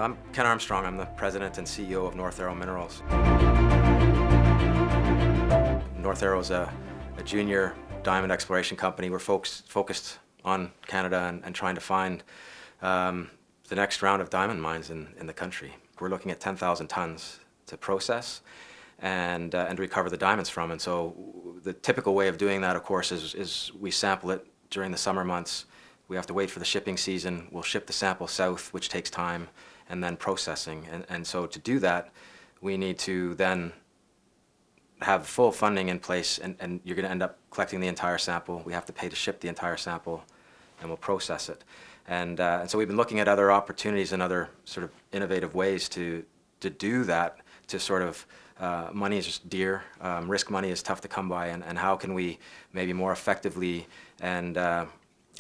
I'm Ken Armstrong. I'm the president and CEO of North Arrow Minerals. North Arrow is a junior diamond exploration company. We're focused on Canada and trying to find the next round of diamond mines in the country. We're looking at 10,000 tons to process and recover the diamonds from. And so the typical way of doing that, of course, is we sample it during the summer months. We have to wait for the shipping season. We'll ship the sample south, which takes time, and then processing. And so to do that, we need to then have full funding in place, and you're going to end up collecting the entire sample. We have to pay to ship the entire sample, and we'll process it. And so we've been looking at other opportunities and other sort of innovative ways to do that, to sort of money is dear, risk money is tough to come by, and how can we maybe more effectively and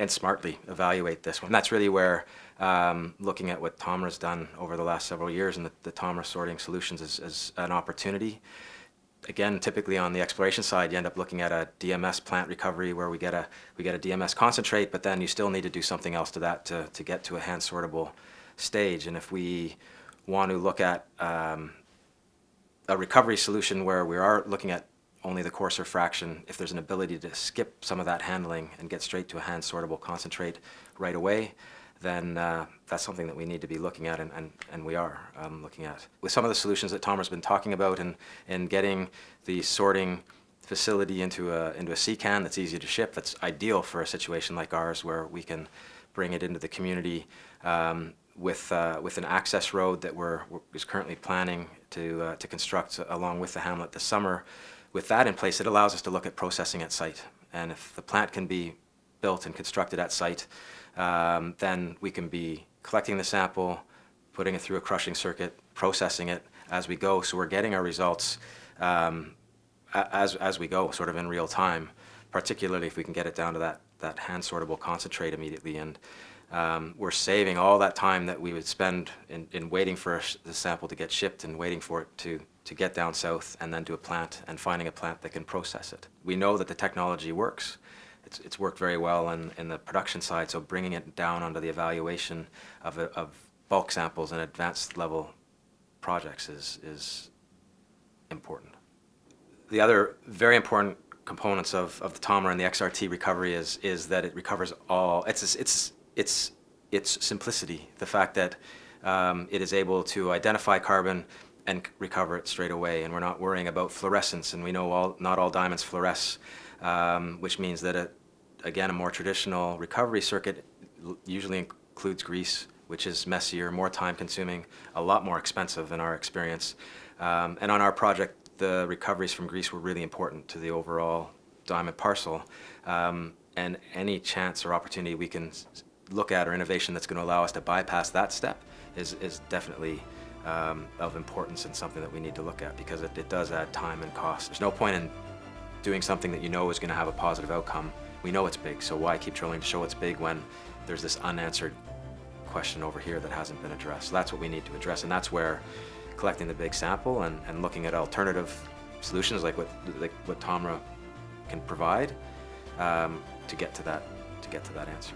smartly evaluate this one. And that's really where looking at what TOMRA's done over the last several years and the TOMRA sorting solutions is an opportunity. Again, typically on the exploration side, you end up looking at a DMS plant recovery where we get a DMS concentrate, but then you still need to do something else to that to get to a hand sortable stage. And if we want to look at a recovery solution where we are looking at only the coarser fraction, if there's an ability to skip some of that handling and get straight to a hand sortable concentrate right away, then that's something that we need to be looking at, and we are looking at. With some of the solutions that TOMRA's been talking about and getting the sorting facility into a sea can that's easy to ship, that's ideal for a situation like ours where we can bring it into the community with an access road that is currently planning to construct along with the hamlet this summer. With that in place, it allows us to look at processing at site. And if the plant can be built and constructed at site, then we can be collecting the sample, putting it through a crushing circuit, processing it as we go. So we're getting our results as we go, sort of in real time, particularly if we can get it down to that hand sortable concentrate immediately. And we're saving all that time that we would spend in waiting for the sample to get shipped and waiting for it to get down south and then to a plant and finding a plant that can process it. We know that the technology works. It's worked very well in the production side, so bringing it down onto the evaluation of bulk samples and advanced level projects is important. The other very important components of the TOMRA and the XRT recovery is that it recovers all. It's simplicity, the fact that it is able to identify carbon and recover it straight away, and we're not worrying about fluorescence, and we know not all diamonds fluoresce, which means that again, a more traditional recovery circuit usually includes grease, which is messier, more time consuming, a lot more expensive in our experience. And on our project, the recoveries from grease were really important to the overall diamond parcel. And any chance or opportunity we can look at or innovation that's going to allow us to bypass that step is definitely of importance and something that we need to look at, because it does add time and cost. There's no point in doing something that you know is going to have a positive outcome. We know it's big, so why keep trying to show it's big when there's this unanswered question over here that hasn't been addressed? So that's what we need to address, and that's where collecting the big sample and looking at alternative solutions like what TOMRA can provide to get to that answer.